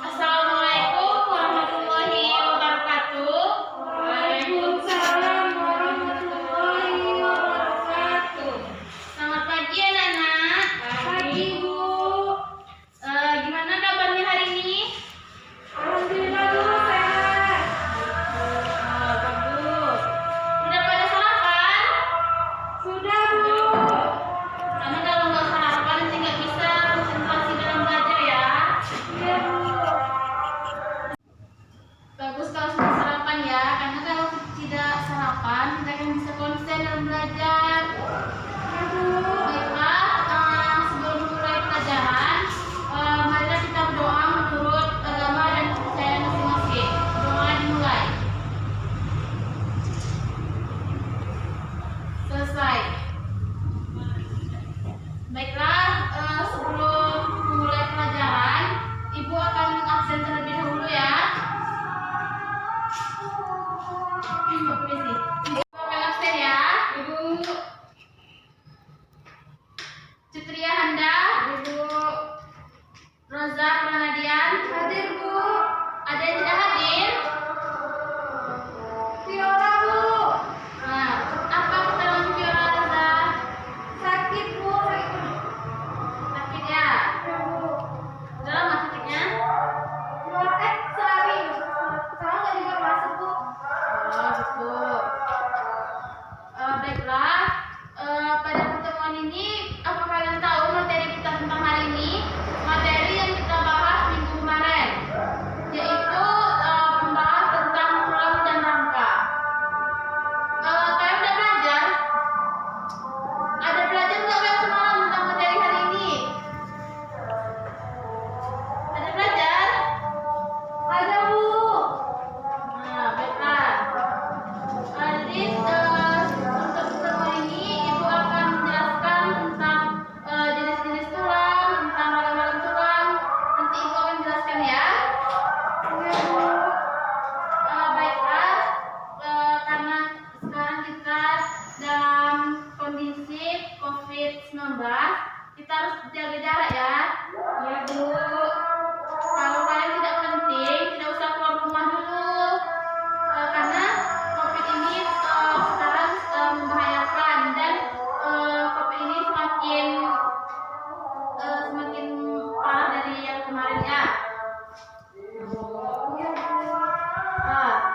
Assalamualaikum warahmatullahi wabarakatuh. Waalaikumsalam warahmatullahi wabarakatuh. Selamat pagi anak-anak. Pagi, Bu. Gimana kabarnya hari ini? Alhamdulillah, Bu, sehat. Bagus. Udah pada sarapan? Sudah, Bu. Karena kalau nggak sarapan nanti nggak bisa konsentrasi dalam belajar ya. Iya, Bu. Bagus kalau sudah sarapan ya, karena kalau tidak sarapan kita akan bisa konsen dalam belajar. Iya, Bu. Baiklah, sebelum mulai pelajaran, marilah kita berdoa menurut agama dan kepercayaan masing-masing. Doa dimulai. Selesai. Baiklah, sebelum memulai pelajaran, Ibu akan absen terlebih dahulu ya. Permisi. Ibu akan absen ya. Ibu Citria Handa, Ibu Roza Pranadian. Hadir, Bu. Ada yang tidak hadir? Viola, Bu. Nah, apa keterangan Viola Roza? Sakit, Bu. Sakit ya? Iya, Bu. Udah lama sakitnya? Sehari. Sekarang nggak juga masuk, Bu. Oh gitu. Baiklah, pada pertemuan ini apa kalian tahu materi kita tentang hari ini? Materi yang kita bahas minggu kemarin, yaitu membahas tentang tulang dan rangka. Kalian udah belajar? Ada belajar nggak yang semalam tentang materi hari ini? Ada belajar? Ada, Bu. Nah, baiklah. Jadi untuk pertemuan ini Ibu akan menjelaskan tentang jenis-jenis tulang, tentang ragam-ragam tulang. Nanti Ibu akan jelaskan ya. Iya, Bu. Baiklah, karena sekarang kita dalam kondisi COVID-19, kita harus jaga jarak ya. Iya, Bu. Kalau kalian tidak penting, tidak usah keluar rumah dulu. Karena COVID ini sekarang membahayakan dan COVID ini semakin parah dari yang kemarin ya.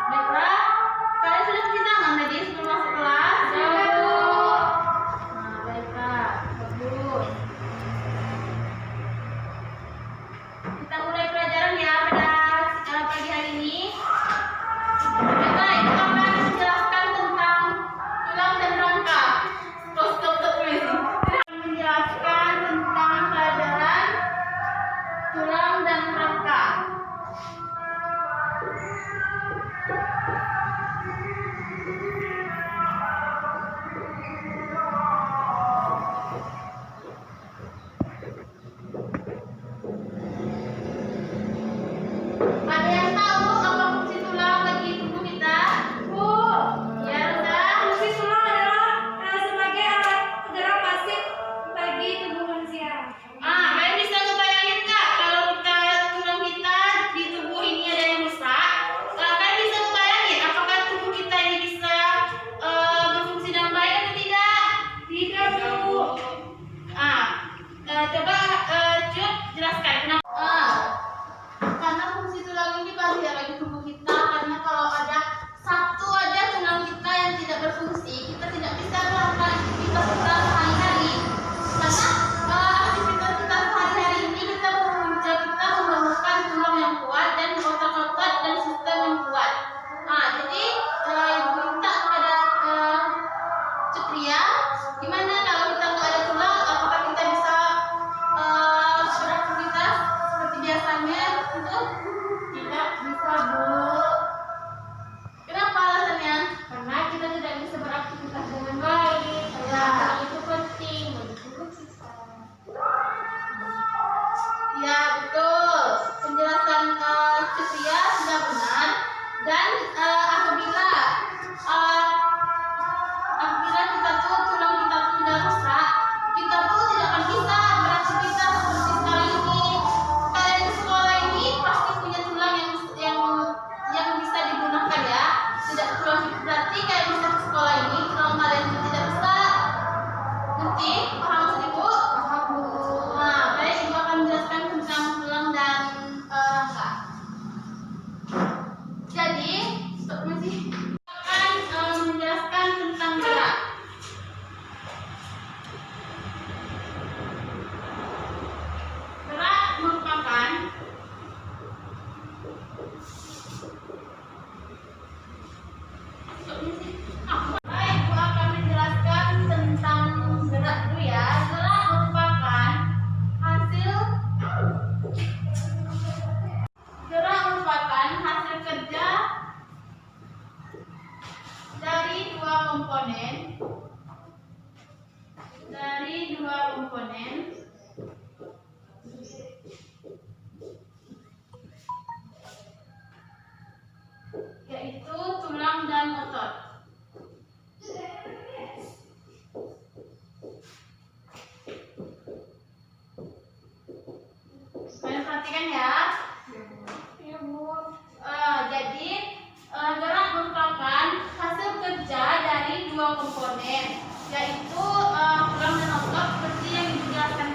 Baiklah, kalian sudah cuci tangan tadi sebelum masuk kelas? Sudah, Bu. Nah, baiklah, bagus. Kita mulai pelajaran ya pada pagi hari ini. Baiklah, Ibu akan menjelaskan tentang tulang dan rangka. Stop, permisi. Menjelaskan tentang pelajaran tulang dan rangka. Ada yang tahu apa fungsi tulang bagi tubuh kita? Bu. Ya, Rosa. Fungsi tulang adalah sebagai alat gerak pasif bagi tubuh manusia. Kalian bisa ngebayangin nggak kalau kita tulang kita di tubuh ini ada yang rusak? Kalian bisa ngebayangin apakah tubuh kita ini bisa berfungsi dengan baik atau tidak? Tidak, Bu. Coba Cut jelaskan kenapa? Karena fungsi tulang ini penting ya bagi tubuh kita. Karena kalau ada satu aja tulang kita yang tidak berfungsi, kita tidak bisa melakukan aktivitas kita sehari-hari. Karena aktivitas kita sehari-hari ini kita memerlukan tulang yang kuat dan otot-otot dan sistem yang kuat. Jadi Ibu minta kepada Cetria, gimana kalau kita nggak ada tulang, apakah kita bisa beraktivitas? dua komponen, yaitu tulang dan otot. Kalian perhatikan ya. Ya, Bu. Jadi gerak merupakan hasil kerja dari dua komponen, yaitu tulang dan otot seperti yang dijelaskan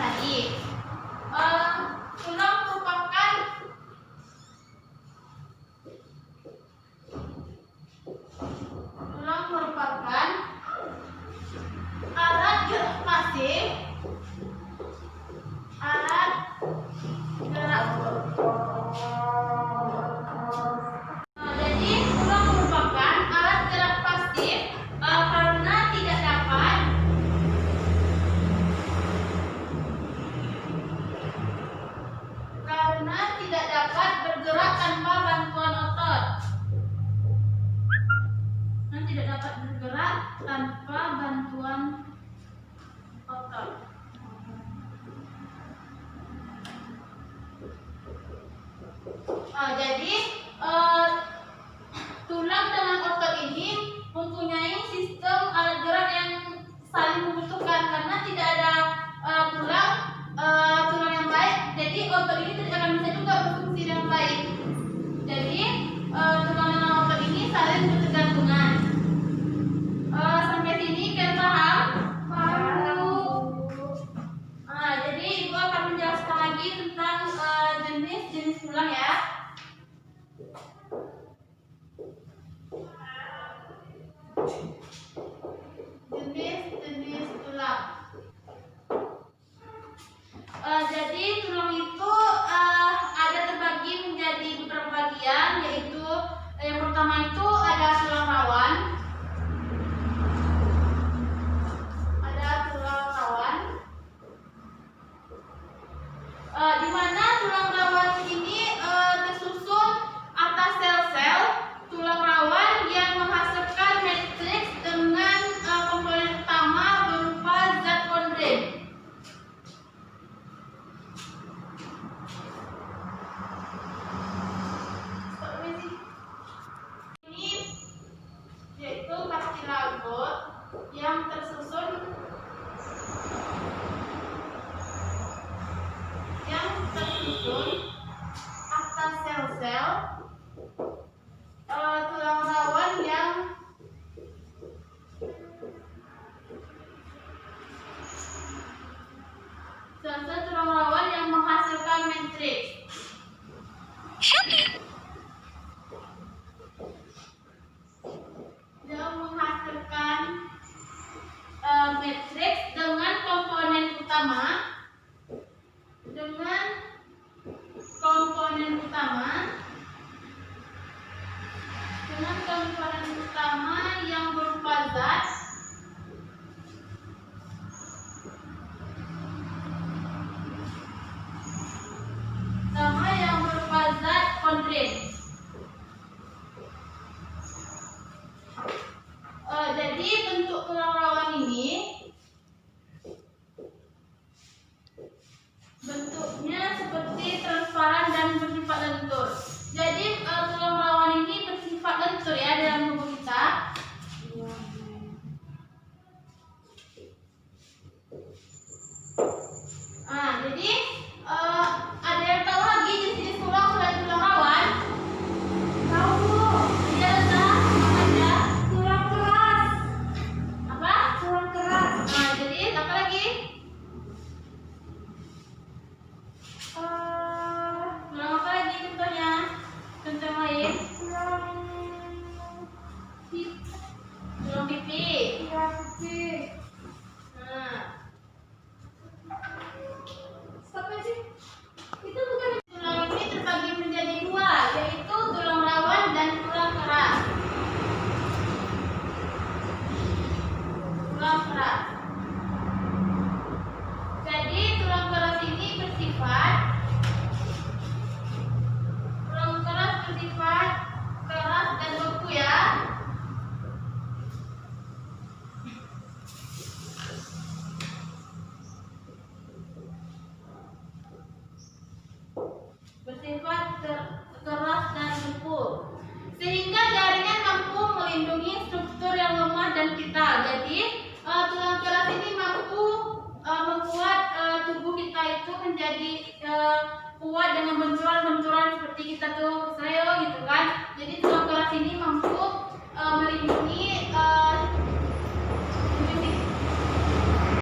kuat dengan benturan-benturan seperti kita tuh saya gitu kan. Jadi tulang keras ini mampu melindungi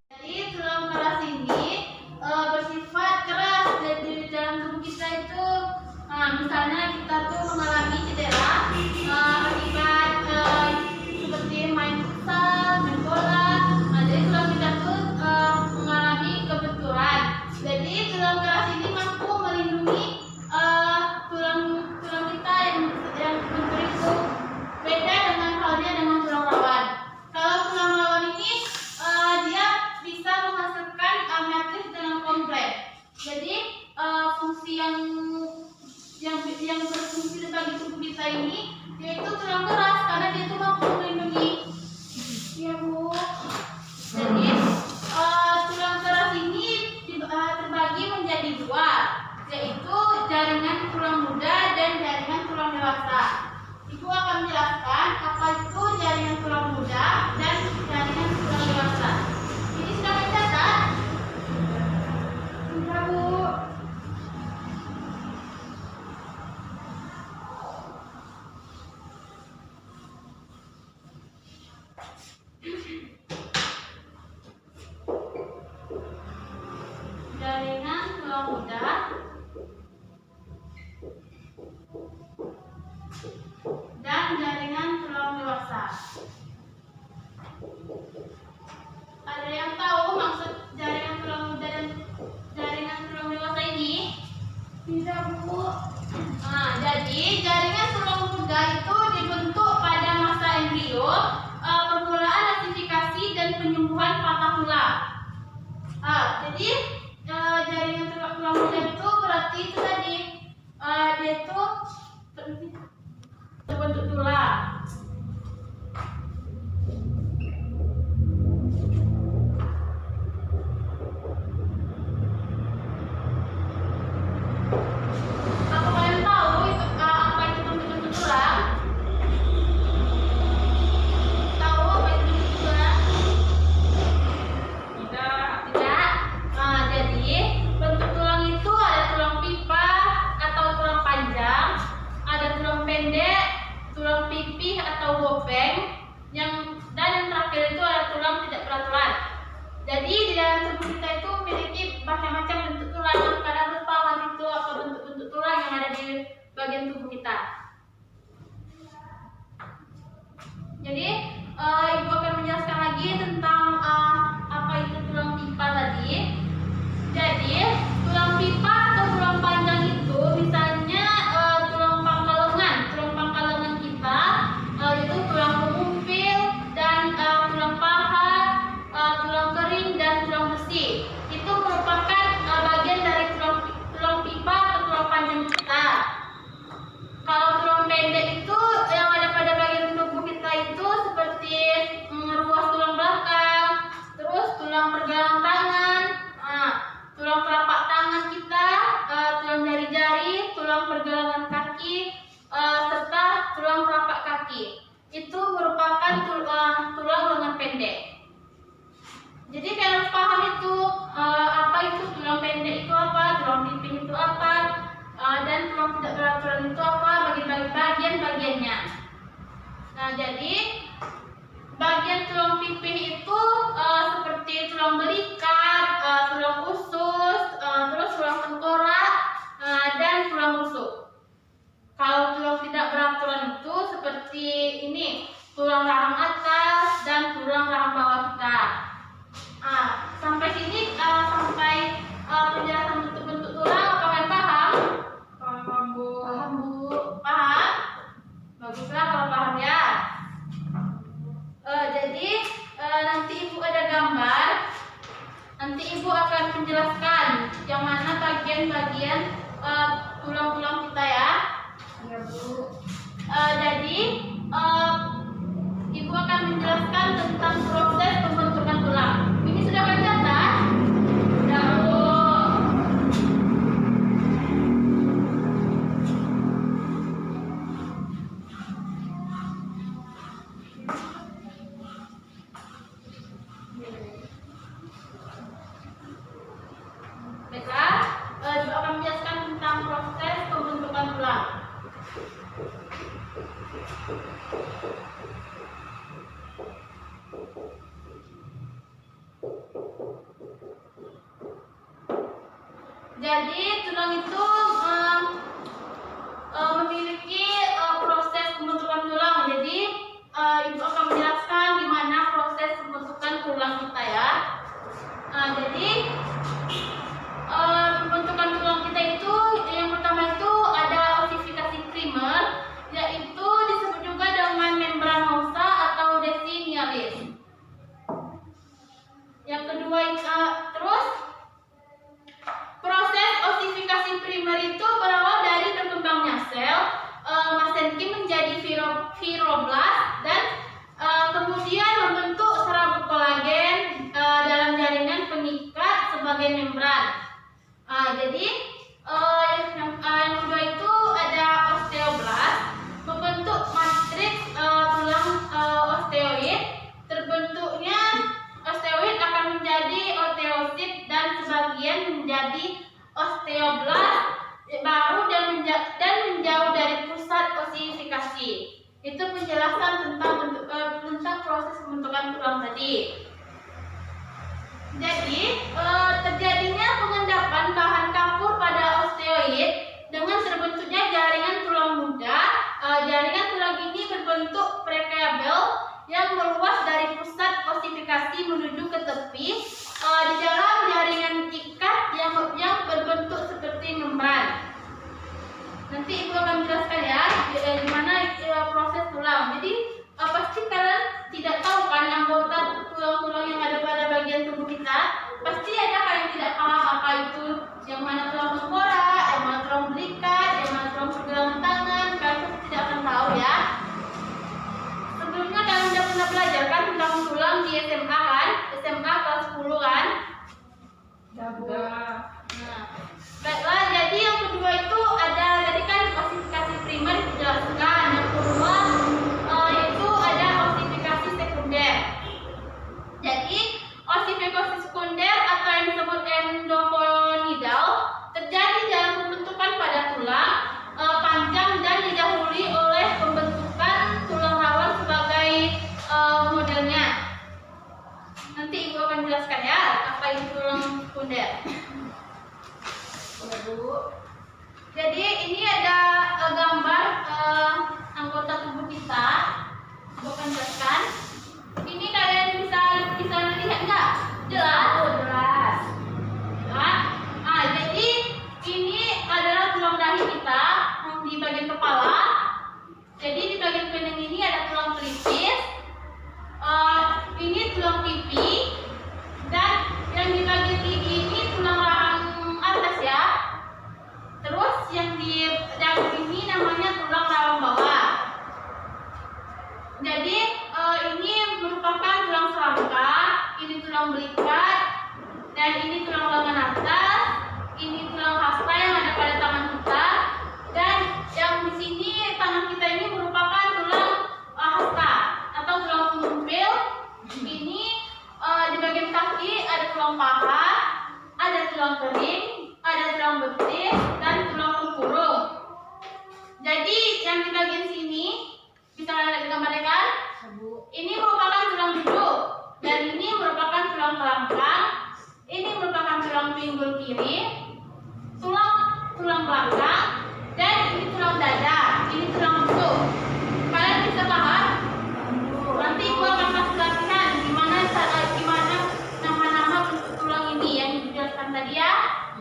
jadi tulang keras ini bersifat keras dari dalam tubuh kita itu. Misalnya kita tuh mengalami cedera akibat seperti main futsal, main bola. Jadi tulang kita tuh mengalami kebenturan. Jadi tulang keras ini mampu melindungi tulang kita yang terbentur itu. Beda dengan halnya dengan tulang rawan. Kalau tulang rawan ini dia bisa menghasilkan matris dengan kompleks. Jadi fungsi yang berfungsi bagi tubuh kita ini yaitu tulang keras karena dia itu mampu melindungi. Ya Bu. Jadi tulang keras ini terbagi menjadi dua, yaitu jaringan tulang muda dan jaringan tulang dewasa. Ibu akan menjelaskan apa itu jaringan tulang muda dan jaringan tulang dewasa. Ini sudah mencatat? Sudah Bu. Jaringan tulang muda dan jaringan tulang dewasa. Ada yang tahu maksud jaringan tulang muda dan jaringan tulang dewasa ini? Tidak Bu. Jadi jaringan tulang muda itu dibentuk pada masa embrio, permulaan ratifikasi dan penyembuhan patah tulang. Jadi jaringan tulang muda itu berarti itu tadi dia itu terbentuk tulang. Apa kalian tahu itu apa itu bentuk tulang? Tahu apa itu bentuk tulang? Tidak. Jadi bentuk tulang itu ada tulang pipa atau tulang panjang, ada tulang pendek, tulang pipih atau bopeng, dan yang terakhir itu ada tulang tidak beraturan. Jadi di dalam tubuh kita itu memiliki macam-macam bentuk tulang. Kadang lupa itu apa bentuk-bentuk tulang yang ada di bagian tubuh kita. Jadi Ibu akan menjelaskan lagi tentang apa itu tulang pipa tadi. Jadi tulang pipa atau tulang panjang itu misalnya tulang pangkal lengan kita, yaitu tulang pengumpil dan tulang paha, tulang kering dan tulang besi. Itu merupakan bagian dari tulang pipa atau tulang panjang kita. Kalau tulang pendek itu yang ada pada bagian tubuh kita itu seperti ruas tulang belakang, terus tulang pergelangan tangan, tulang telapak tangan kita, tulang jari-jari, tulang pergelangan kaki, serta tulang telapak kaki. Itu merupakan tulang lengan pendek. Jadi kalian harus paham itu apa itu tulang pendek itu apa, tulang pipih itu apa, dan tulang tidak beraturan itu apa, bagian-bagiannya. Nah, jadi bagian tulang pipih itu seperti tulang belikat, tulang usus, terus tulang tengkorak, dan tulang rusuk. Kalau tulang tidak beraturan itu seperti ini, tulang rahang atas dan tulang rahang bawah kita. Sampai sini sampai penjelasan bentuk-bentuk tulang. Apa kalian paham? Paham Bu. Paham Bu. Paham? Baguslah kalau paham ya. Jadi nanti Ibu ada gambar. Nanti Ibu akan menjelaskan yang mana bagian-bagian tulang-tulang kita ya. Ya Bu. Jadi Ibu akan menjelaskan tentang proses pembentukan tulang. Ini sudah kalian catat? Sudah Bu. Baiklah, Ibu akan menjelaskan tentang Jadi tulang itu memiliki proses pembentukan tulang. Jadi ibu akan menjelaskan gimana proses pembentukan tulang kita ya. Jadi pembentukan tulang kita itu yang pertama itu ada ossifikasi primer, yaitu disebut juga dengan membranosa atau desimialis. Yang kedua terus proses ossifikasi primer itu berawal dari berkembangnya sel mesenkim menjadi fibroblast dan kemudian membentuk serabut kolagen dalam jaringan pengikat sebagai membran. Jadi yang kedua itu ada osteoblast, membentuk matriks tulang osteoid. Terbentuknya osteoid akan menjadi osteosit dan sebagian menjadi osteoblast baru dan menjauh dari pusat ossifikasi. Itu penjelasan tentang proses pembentukan tulang tadi. Jadi terjadinya pengendapan bahan kapur pada osteoid dengan terbentuknya jaringan tulang muda. Jaringan tulang ini berbentuk prekabel yang meluas dari pusat ossifikasi menuju ke tepi di dalam jaringan ikat yang berbentuk seperti membran. Nanti ibu akan jelaskan ya gimana proses tulang. Jadi pasti kalian tidak tahu kan anggota tulang-tulang yang ada pada bagian tubuh kita. Pasti ada kalian tidak paham apa itu, yang mana tulang tengkorak, yang mana tulang belikat, yang mana tulang pergelangan tangan. Kalian pasti tidak akan tahu ya. Sebelumnya kalian sudah pernah belajar kan tentang tulang di SMA kan? SMA kelas 10 kan? Sudah. Nah, baiklah, jadi yang kedua itu ada tadi kan ossifikasi primer dijelaskan. Yang kedua itu ada ossifikasi sekunder. Jadi ossifikasi sekunder atau yang disebut endoconidal terjadi dalam pembentukan pada tulang panjang dan didahului oleh pembentukan tulang rawan sebagai modelnya. Nanti ibu akan jelaskan ya apa itu tulang sekunder. Jadi ini ada gambar anggota tubuh kita. Ibu akan jelaskan. Ini kalian bisa lihat nggak? Jelas? Jelas. Jadi ini adalah tulang dahi kita di bagian kepala. Jadi di bagian pining ini ada tulang pelipis. Ini tulang pipi. Dan yang di bagian gigi ini tulang rahang atas ya. Terus yang di dagu ini namanya tulang rahang bawah. Jadi ini merupakan tulang selangka, ini tulang belikat, dan ini tulang lengan atas, ini tulang hasta yang ada pada tangan kita, dan yang di sini tangan kita ini merupakan tulang hasta atau tulang tumpil. Ini di bagian kaki ada tulang paha, ada tulang kering, ada tulang betis, dan tulang tempurung. Jadi yang di bagian sini bisa lihat gambarnya kan? Ini merupakan tulang duduk, dan ini merupakan tulang kelangkang. Ini merupakan tulang pinggul kiri, tulang belakang, dan ini tulang dada. Ini tulang rusuk. Kalian bisa paham? Nanti ibu akan kasih latihan gimana nama-nama bentuk tulang ini yang dijelaskan tadi ya.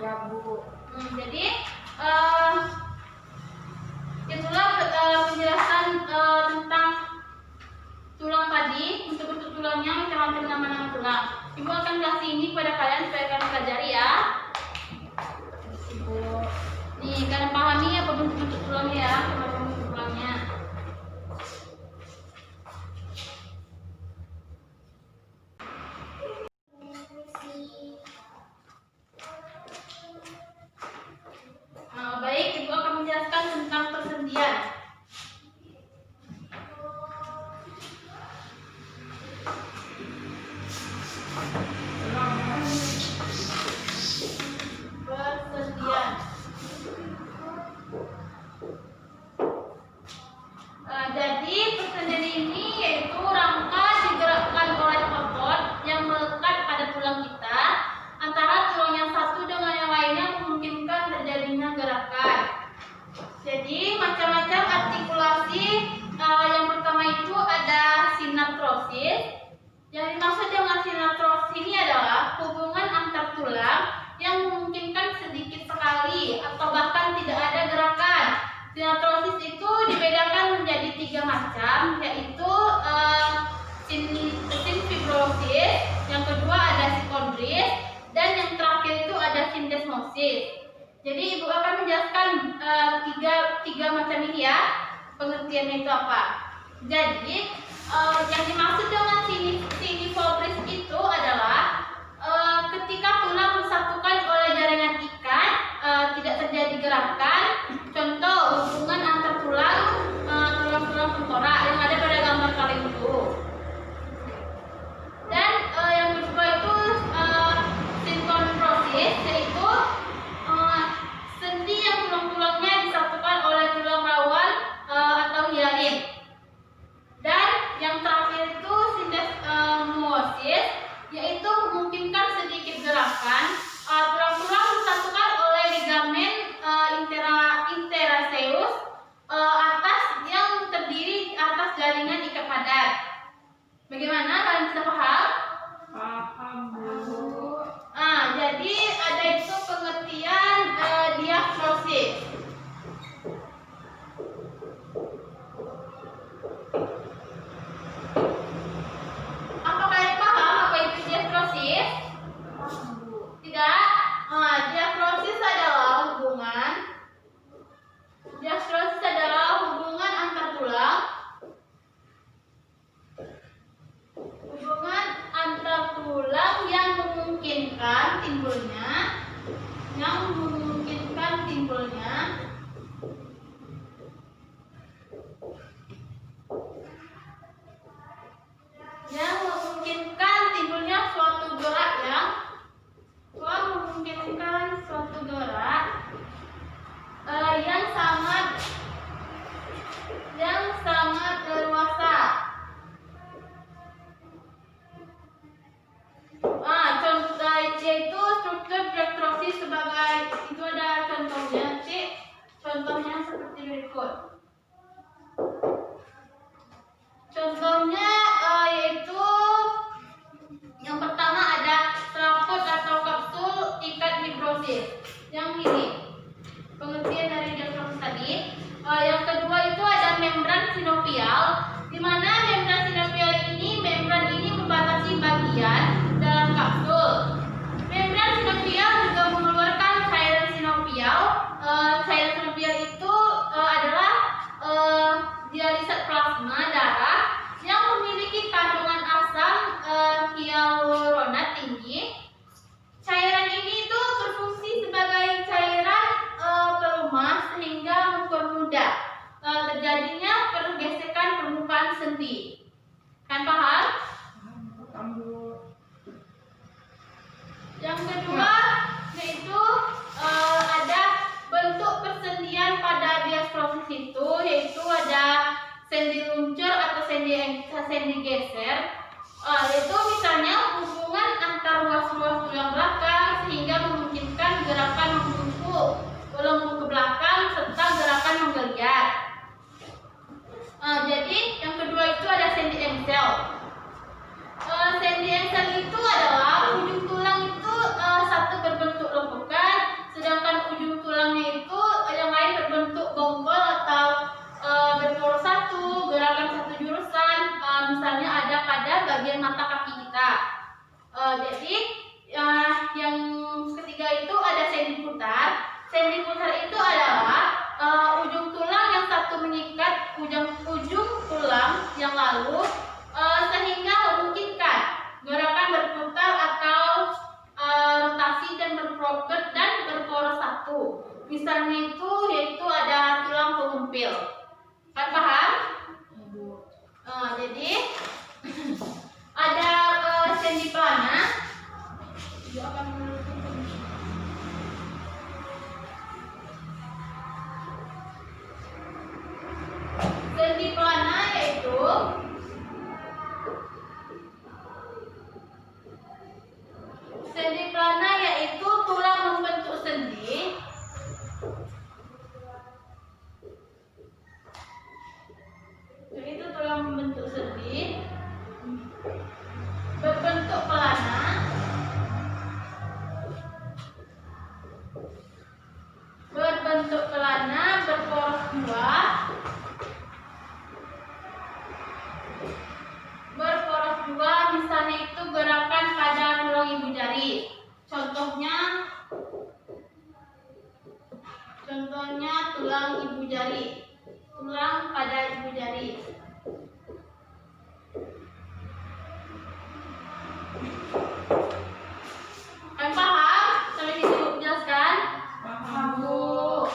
Ya Bu. Jadi itulah penjelasan tentang tulang tadi, bentuk-bentuk tulangnya, macam-macam nama-nama tulang. Ibu akan kasih ini kepada kalian supaya kalian pelajari ya. Ibu. Nih, kalian pahami apa bentuk-bentuk tulangnya ya, macam bentuk tulangnya. Baik, ibu akan menjelaskan tentang persendian. macam, yaitu fibrosis, yang kedua ada sikondris, dan yang terakhir itu ada sindesmosis. Jadi ibu akan menjelaskan tiga macam ini ya, pengertiannya itu apa. Jadi yang dimaksud dengan fibrosis itu adalah ketika tulang disatukan oleh jaringan ikat, tidak terjadi gerakan. Contoh hubungan antar tulang tengkorak yang ada pada gambar kalian itu. Dan yang kedua itu sinkronosis, yaitu sendi yang tulang-tulangnya disatukan oleh tulang rawan atau hialin. Dan yang terakhir itu sindesmosis, yaitu memungkinkan sedikit gerakan. Tulang-tulang disatukan oleh ligamen interosseus atas yang terdiri atas jaringan ikat padat. Bagaimana, kalian bisa paham? Paham, Bu. Jadi ada itu pengertian diafrosis. Apa kalian paham apa itu diafrosis? Tidak? Diafrosis adalah hubungan antar tulang. Hubungan antar tulang yang memungkinkan timbulnya suatu gerak yang sangat leluasa. Contoh yaitu struktur diafrosis sebagai itu ada contohnya. Contohnya seperti berikut. Contohnya yaitu yang pertama ada selaput atau kapsul ikat fibrosis. Yang ini pengertian dari diafrosis tadi. Yang kedua itu ada membran sinovial, di mana membran sinovial ini membatasi bagian dalam kapsul. Membran sinovial juga mengeluarkan cairan sinovial. Cairan sinovial itu adalah dialisat plasma darah yang memiliki kandungan asam hyaluronat tinggi. Cairan ini itu berfungsi sebagai cairan pelumah sehingga mempermudah terjadinya pergesekan permukaan sendi. Kan paham? Yang kedua yaitu ada bentuk persendian pada diafrosis itu, yaitu ada sendi luncur atau sendi geser. Itu misalnya hubungan antar ruas-ruas tulang belakang sehingga memungkinkan gerakan membungkuk, melengkung ke belakang serta gerakan menggeliat. Jadi yang kedua itu ada sendi engsel. Sendi engsel itu adalah ujung tulang itu satu berbentuk lengkukan, sedangkan ujung tulangnya itu yang lain berbentuk bonggol atau berporos satu, gerakan satu jurusan. Misalnya ada pada bagian mata kaki kita. Jadi yang ketiga itu ada sendi putar. Sendi putar itu adalah ujung tulang yang satu mengikat ujung tulang yang lalu sehingga memungkinkan gerakan berputar atau rotasi dan berporos satu. Misalnya itu yaitu ada tulang pengumpil. Kan paham? Jadi ada sendi plana. Sendi plana yaitu tulang membentuk sendi. Itu tulang membentuk sendi berbentuk pelana. Berporos dua. tulang ibu jari. Tulang pada ibu jari. Kalian paham? Sampai di sini Bu jelaskan? Paham Bu.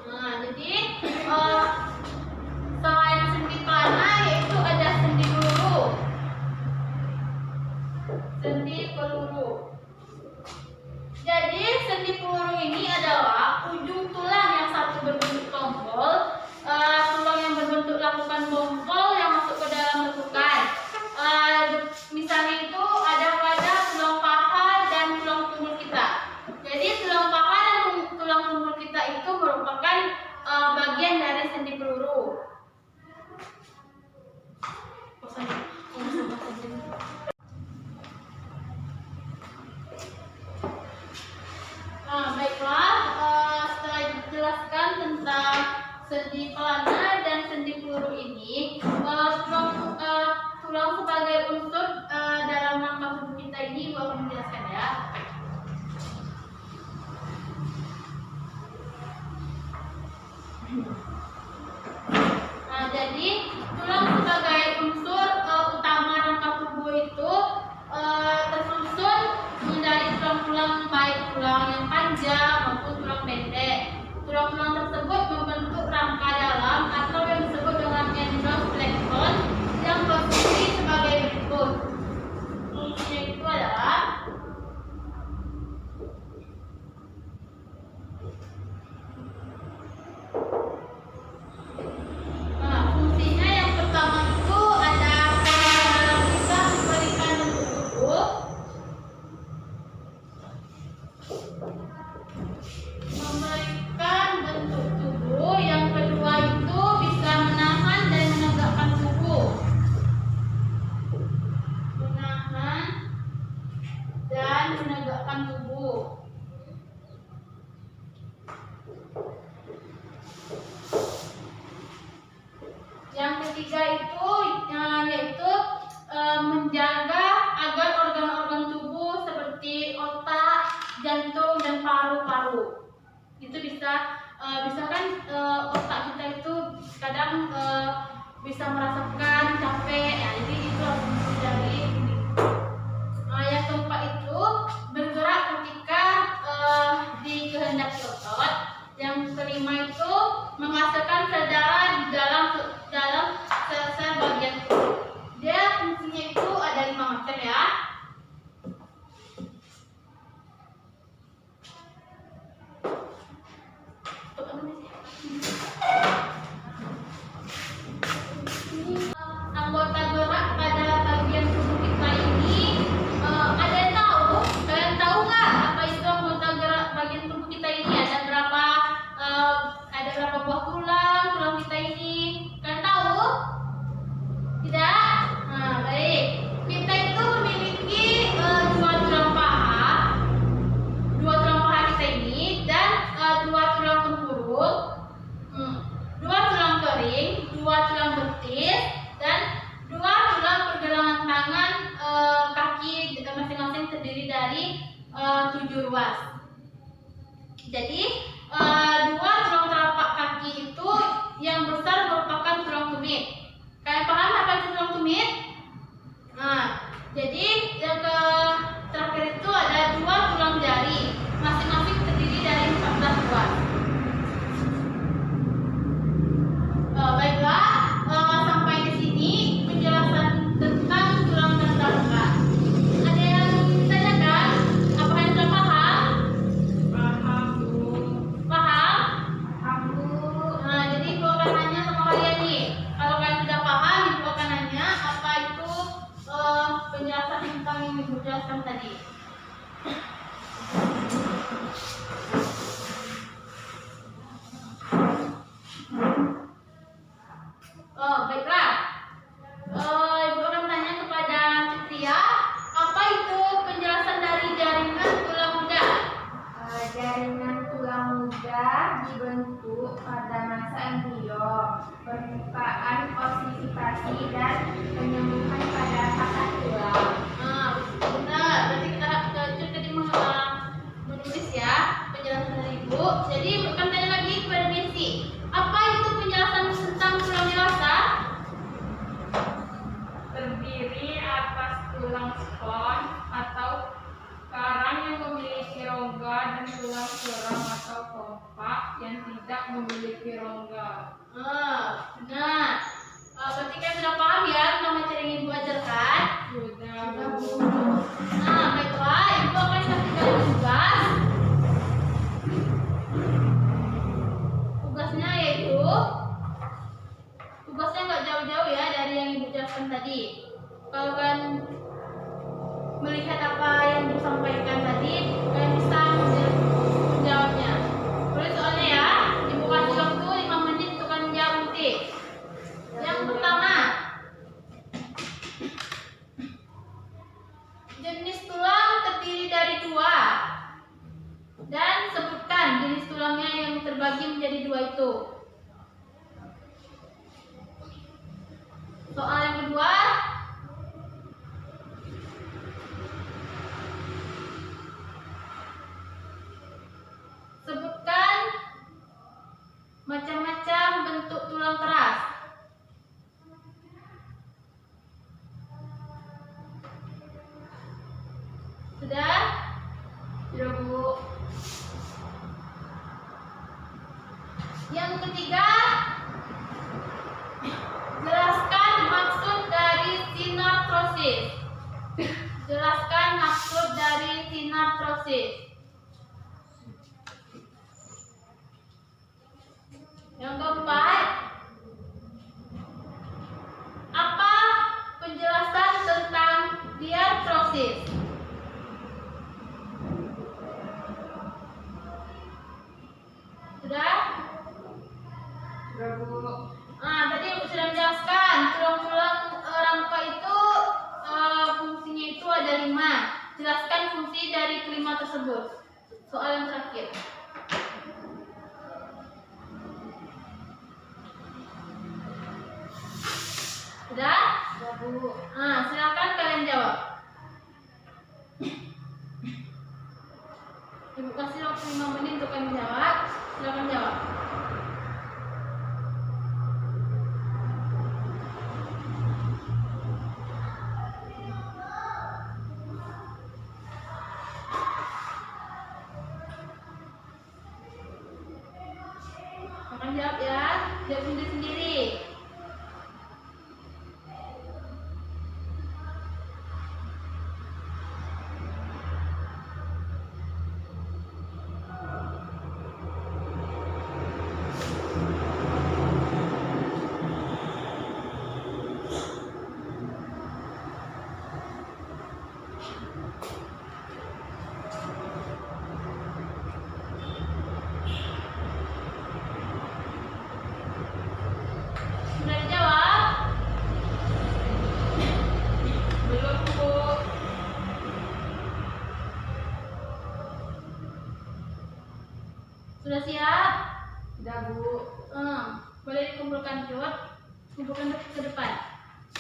Nah, jadi selain sendi pelana yaitu ada sendi peluru. Sendi peluru. Jadi sendi peluru ini adalah ujung tulang yang satu berbentuk tombol, tulang yang berbentuk lakukan bongkol yang masuk ke dalam lekukan. Misalnya itu ada pada tulang paha dan tulang tunggul kita. Jadi tulang paha dan tulang tunggul kita itu merupakan bagian dari sendi peluru. Nah, baiklah, setelah dijelaskan tentang sendi pelana dan sendi peluru ini, tulang sebagai unsur dalam rangka tubuh kita ini Ibu akan menjelaskan ya. Nah, jadi tulang sebagai unsur utama rangka tubuh itu tersusun dari tulang-tulang baik tulang yang panjang maupun tulang pendek. Tulang-tulang tersebut membentuk rangka dalam atau yang disebut dengan endoskeleton yang berfungsi sebagai berikut. Fungsinya itu adalah fungsinya yang pertama itu ada dalam kita memberikan bentuk tubuh. Memberikan bentuk tubuh. Yang kedua itu bisa menahan dan menegakkan tubuh. Menahan dan menegakkan tubuh. Yang ketiga itu yaitu menjaga agar organ-organ tubuh seperti otak, jantung dan paru-paru itu bisa kan otak kita itu kadang bisa merasakan capek ya, jadi itu harus dari yang keempat itu bergerak ketika dikehendaki otot. Yang kelima itu menghasilkan sel darah di dalam sel-sel bagian tubuh. Dia fungsinya itu ada 5 macam ya. Anggota gerak pada bagian tubuh kita ini ada yang tahu? Kalian tahu nggak apa itu anggota gerak bagian tubuh kita ini? Ada berapa buah tulang kita ini? Kalian tahu? Tidak? Nah, baik. Kita itu memiliki dua tulang paha kita ini dan dua tulang tempurung, dua tulang kering, dua tulang betis, dan dua tulang pergelangan tangan kaki masing-masing terdiri dari 7 ruas. Jadi dua tulang telapak kaki itu yang besar merupakan tulang tumit. Kalian paham apa itu tulang tumit? Nah, jadi yang terakhir itu ada dua tulang jari, masing-masing terdiri dari 14 ruas. Baiklah, sampai di sini penjelasan tentang tulang dan rangka. Ada yang ditanyakan? Apakah yang sudah paham? Paham Bu. Paham? Paham Bu. Nah, jadi Ibu akan nanya sama kalian nih. Kalau kalian sudah paham, Ibu akan nanya apa itu penjelasan tentang yang Ibu jelaskan tadi. Baiklah. Ibu akan tanya kepada Citria, apa itu penjelasan dari jaringan tulang muda? Jaringan tulang muda dibentuk pada masa embrio, permukaan ossifasi dan penyembuhan pada patah tulang. Benar. Berarti kita tadi menulis ya penjelasan dari Ibu. Jadi Ibu akan tanya lagi kepada Messi. memiliki rongga. Benar. Berarti kan sudah paham ya nama cara yang ibu ajarkan? Sudah, Bu. Baiklah, ibu akan kasih kalian tugas. Tugasnya yaitu tugasnya nggak jauh-jauh ya dari yang ibu jelaskan tadi. Kalau kalian melihat apa yang ibu sampaikan tadi, kalian bisa menjawabnya. Boleh soalnya ya, ibu kasih waktu 5 menit untuk kalian menjawab nanti. Yang pertama, jenis tulang terdiri dari 2 dan sebutkan jenis tulangnya yang terbagi menjadi 2 itu. Soal yang kedua, sebutkan macam-macam bentuk tulang keras. Sudah? Sudah, Bu. Yang ketiga, jelaskan maksud dari sinartrosis. Jelaskan maksud dari sinartrosis. Yang keempat, apa penjelasan tentang diartrosis? Sudah? Sudah, Bu. Tadi sudah menjelaskan tulang-tulang rangka itu fungsinya itu ada 5. Jelaskan fungsi dari kelima tersebut. Soal yang terakhir. Sudah? Sudah, Bu. Silakan kalian jawab. Ibu kasih waktu 5 menit untuk kalian jawab. Silakan jawab. Makan jawab ya. Jawab sendiri-sendiri. Sudah dijawab? Belum, Bu. Sudah siap? Sudah, Bu. Boleh dikumpulkan cut, kumpulkan ke depan.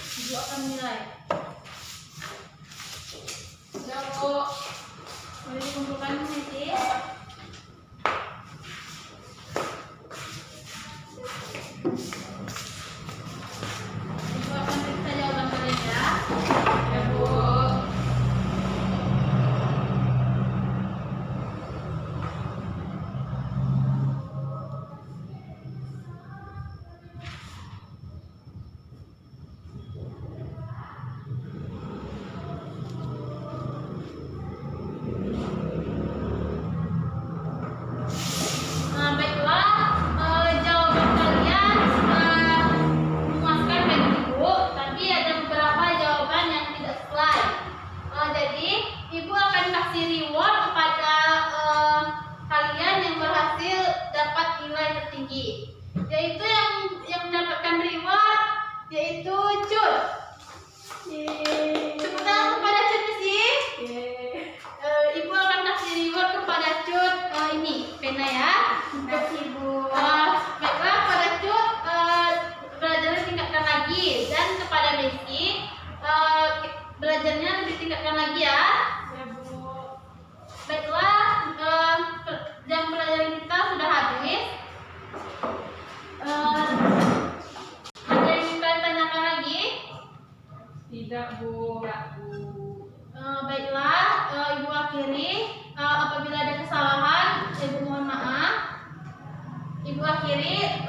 Ibu akan menilai. Sudah, Bu. Boleh dikumpulkan di sini. Ibu akan periksa jawaban kalian ya. Ya, Bu. Baiklah, jawaban kalian sudah memuaskan bagi ibu, tapi ada beberapa jawaban yang tidak sesuai. Jadi, ibu akan kasih reward kepada kalian yang berhasil dapat nilai tertinggi, yaitu yang mendapatkan reward yaitu cut. Tepuk tangan kepada cut sih. Ibu akan kasih reward kepada cut ini pena ya. Kasih, Bu. Baiklah, pada cut belajarnya tingkatkan lagi, dan kepada Messi belajarnya lebih tingkatkan lagi ya. Ya, Bu. Baiklah, jam pelajaran kita sudah habis. Ada yang ingin kalian tanyakan lagi? Tidak, Bu. Baiklah, ibu akhiri. Apabila ada kesalahan, ibu mohon maaf. Ibu akhiri. kiri,